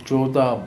14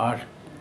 8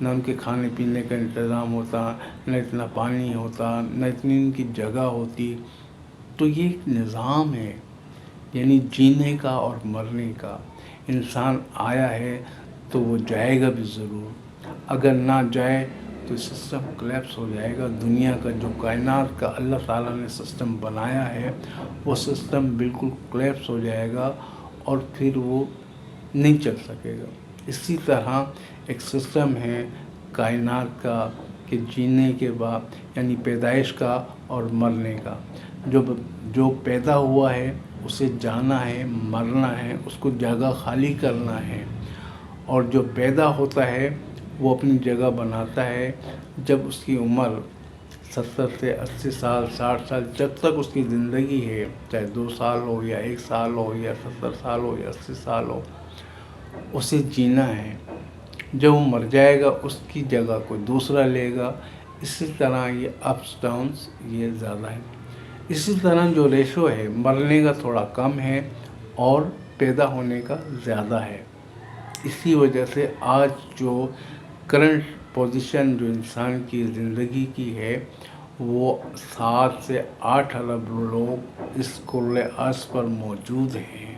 نہ ان کے کھانے پینے کا انتظام ہوتا، نہ اتنا پانی ہوتا، نہ اتنی ان کی جگہ ہوتی. تو یہ ایک نظام ہے، یعنی جینے کا اور مرنے کا. انسان آیا ہے تو وہ جائے گا بھی ضرور. اگر نہ جائے تو سسٹم کلیپس ہو جائے گا. دنیا کا جو کائنات کا اللہ تعالیٰ نے سسٹم بنایا ہے وہ سسٹم بالکل کلیپس ہو جائے گا اور پھر وہ نہیں چل سکے گا. اسی طرح ایک سسٹم ہے کائنات کا کہ جینے کے بعد، یعنی پیدائش کا اور مرنے کا. جو پیدا ہوا ہے اسے جانا ہے، مرنا ہے، اس کو جگہ خالی کرنا ہے. اور جو پیدا ہوتا ہے وہ اپنی جگہ بناتا ہے جب اس کی عمر 70 سے 80 سال، 60 سال، جب تک اس کی زندگی ہے، چاہے 2 سال ہو یا 1 سال ہو یا 70 سال ہو یا 80 سال ہو، اسے جینا ہے. جب وہ مر جائے گا اس کی جگہ کوئی دوسرا لے گا. اسی طرح یہ اپس ڈاؤنس یہ زیادہ ہے. اسی طرح جو ریشو ہے مرنے کا تھوڑا کم ہے اور پیدا ہونے کا زیادہ ہے. اسی وجہ سے آج جو کرنٹ پوزیشن جو انسان کی زندگی کی ہے وہ 7 سے 8 ارب لوگ اس کل ارض پر موجود ہیں.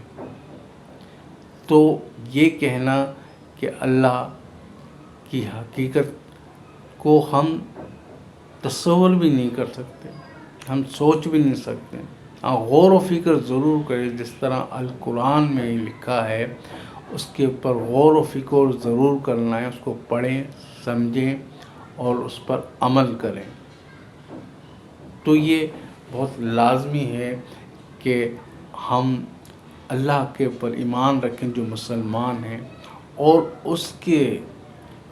تو یہ کہنا کہ اللہ کی حقیقت کو ہم تصور بھی نہیں کر سکتے، ہم سوچ بھی نہیں سکتے. غور و فکر ضرور کریں، جس طرح القرآن میں لکھا ہے اس کے اوپر غور و فکر ضرور کرنا ہے. اس کو پڑھیں، سمجھیں اور اس پر عمل کریں. تو یہ بہت لازمی ہے کہ ہم اللہ کے اوپر ایمان رکھیں جو مسلمان ہیں، اور اس کے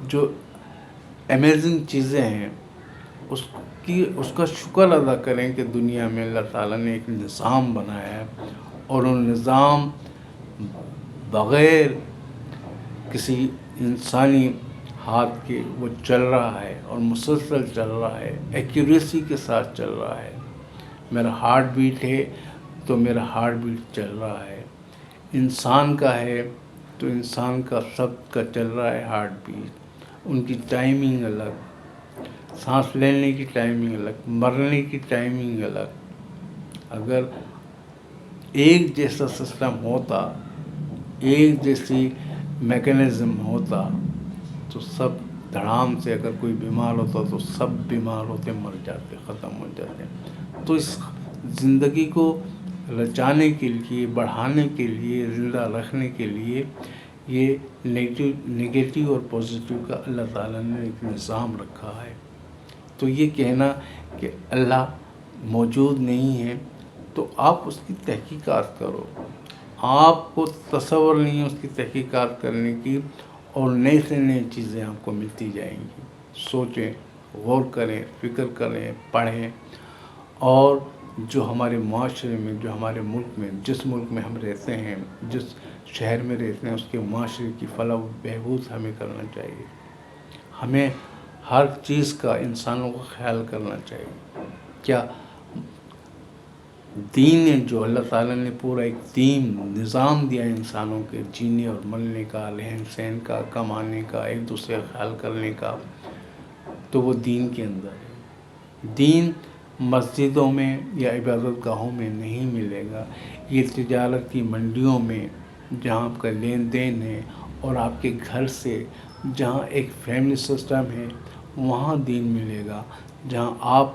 جو امیزنگ چیزیں ہیں اس کا شکر ادا کریں کہ دنیا میں اللہ تعالیٰ نے ایک نظام بنایا ہے اور وہ نظام بغیر کسی انسانی ہاتھ کے وہ چل رہا ہے اور مسلسل چل رہا ہے، ایکیوریسی کے ساتھ چل رہا ہے. میرا ہارٹ بیٹ ہے تو میرا ہارٹ بیٹ چل رہا ہے. انسان کا ہے تو انسان کا سب کا چل رہا ہے ہارٹ بیٹ. ان کی ٹائمنگ الگ، سانس لینے کی ٹائمنگ الگ، مرنے کی ٹائمنگ الگ. اگر ایک جیسا سسٹم ہوتا، ایک جیسی میکینزم ہوتا تو سب دھڑام سے، اگر کوئی بیمار ہوتا تو سب بیمار ہوتے، مر جاتے، ختم ہو جاتے. تو اس زندگی کو رچانے کے لیے، بڑھانے کے لیے، زندہ رکھنے کے لیے یہ نگیٹیو اور پازیٹیو کا اللہ تعالیٰ نے ایک نظام رکھا ہے. تو یہ کہنا کہ اللہ موجود نہیں ہے تو آپ اس کی تحقیقات کرو. آپ کو تصور نہیں ہے اس کی تحقیقات کرنے کی، اور نئے سے نئی چیزیں آپ کو ملتی جائیں گی. سوچیں، غور کریں، فکر کریں، پڑھیں. اور جو ہمارے معاشرے میں، جو ہمارے ملک میں، جس ملک میں ہم رہتے ہیں، جس شہر میں رہتے ہیں، اس کے معاشرے کی فلاح و بہبود ہمیں کرنا چاہیے. ہمیں ہر چیز کا انسانوں کا خیال کرنا چاہیے. کیا دین ہے جو اللہ تعالیٰ نے پورا ایک دین نظام دیا انسانوں کے جینے اور مرنے کا، رہن سہن کا، کمانے کا، ایک دوسرے کا خیال کرنے کا، تو وہ دین کے اندر ہے. دین مسجدوں میں یا عبادت گاہوں میں نہیں ملے گا. یہ تجارت کی منڈیوں میں جہاں آپ کا لین دین ہے، اور آپ کے گھر سے جہاں ایک فیملی سسٹم ہے وہاں دین ملے گا. جہاں آپ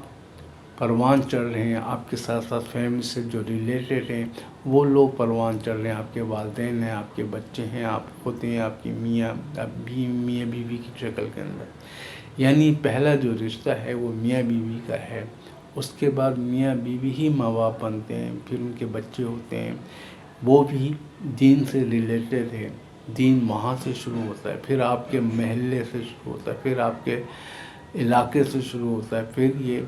پروان چڑھ رہے ہیں، آپ کے ساتھ ساتھ فیملی سے جو ریلیٹڈ ہیں وہ لوگ پروان چڑھ رہے ہیں، آپ کے والدین ہیں، آپ کے بچے ہیں، آپ خود ہیں، آپ کی میاں بیوی کی شکل کے اندر. یعنی پہلا جو رشتہ ہے وہ میاں بیوی کا ہے. اس کے بعد میاں بیوی ہی ماں باپ بنتے ہیں، پھر ان کے بچے ہوتے ہیں، وہ بھی دین سے ریلیٹڈ ہے. دین وہاں سے شروع ہوتا ہے، پھر آپ کے محلے سے شروع ہوتا ہے، پھر آپ کے علاقے سے شروع ہوتا ہے، پھر یہ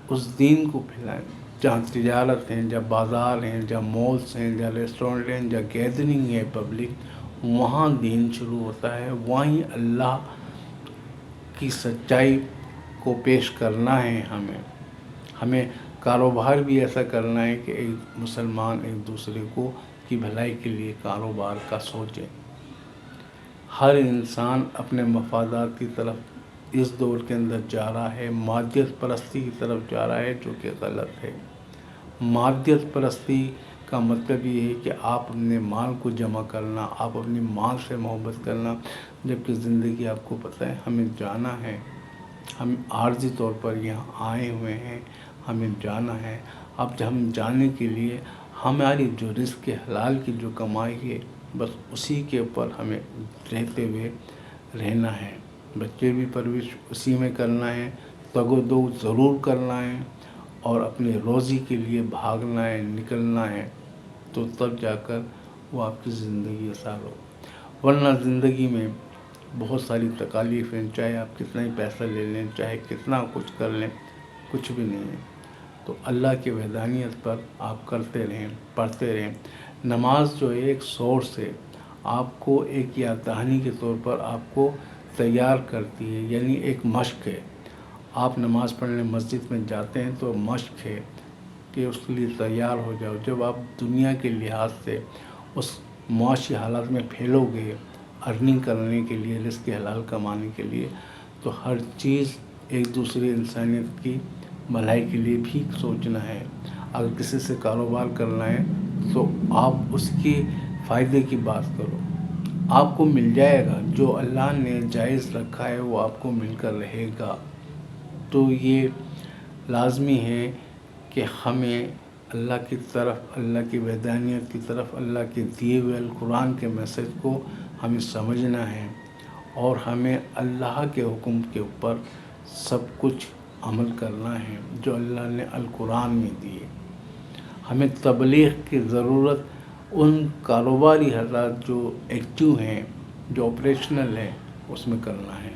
اس دین کو پھیلائیں. جہاں تجارت ہیں، جہاں بازار ہیں، جہاں مالس ہیں، جہاں ریسٹورنٹ ہیں، جہاں گیدرنگ ہے پبلک، وہاں دین شروع ہوتا ہے. وہیں اللہ کی سچائی کو پیش کرنا ہے. ہمیں کاروبار بھی ایسا کرنا ہے کہ ایک مسلمان ایک دوسرے کو کی بھلائی کے لیے کاروبار کا سوچے. ہر انسان اپنے مفادات کی طرف اس دور کے اندر جا رہا ہے مادیت پرستی کی طرف جا رہا ہے، جو کہ غلط ہے۔ مادیت پرستی کا مطلب یہ ہے کہ آپ اپنے مال کو جمع کرنا، آپ اپنی مال سے محبت کرنا، جبکہ زندگی آپ کو پتہ ہے ہمیں جانا ہے، ہم عارضی طور پر یہاں آئے ہوئے ہیں، ہمیں جانا ہے۔ اب ہم جانے کے لیے ہماری جو رزق حلال کی جو کمائی ہے بس اسی کے اوپر ہمیں رہتے ہوئے رہنا ہے، بچے بھی پرورش اسی میں کرنا ہے، تگ و دو ضرور کرنا ہے، اور اپنے روزی کے لیے بھاگنا ہے، نکلنا ہے، تو تب جا کر وہ آپ کی زندگی آسان ہو۔ ورنہ زندگی میں بہت ساری تکالیف ہیں، چاہے آپ کتنا ہی پیسہ لے لیں، چاہے کتنا کچھ کر لیں، کچھ بھی نہیں ہے۔ تو اللہ کی وحدانیت پر آپ کرتے رہیں، پڑھتے رہیں۔ نماز جو ایک سورس ہے، آپ کو ایک یاد دہانی کے طور پر آپ کو تیار کرتی ہے، یعنی ایک مشق ہے۔ آپ نماز پڑھنے مسجد میں جاتے ہیں تو مشق ہے کہ اس کے لیے تیار ہو جاؤ۔ جب آپ دنیا کے لحاظ سے اس معاشی حالات میں پھیلو گے ارننگ کرنے کے لیے، رزق حلال کمانے کے لیے، تو ہر چیز ایک دوسرے انسانیت کی بھلائی کے لیے بھی سوچنا ہے۔ اگر کسی سے کاروبار کرنا ہے تو آپ اس کے فائدے کی بات کرو، آپ کو مل جائے گا، جو اللہ نے جائز رکھا ہے وہ آپ کو مل کر رہے گا۔ تو یہ لازمی ہے کہ ہمیں اللہ کی طرف، اللہ کی وحدانیت کی طرف، اللہ کے دیے ہوئے القرآن کے میسج کو ہمیں سمجھنا ہے، اور ہمیں اللہ کے حکم کے اوپر سب کچھ عمل کرنا ہے جو اللہ نے القرآن میں دیے۔ ہمیں تبلیغ کی ضرورت ان کاروباری حضرات جو ایکٹیو ہیں، جو آپریشنل ہیں، اس میں کرنا ہے۔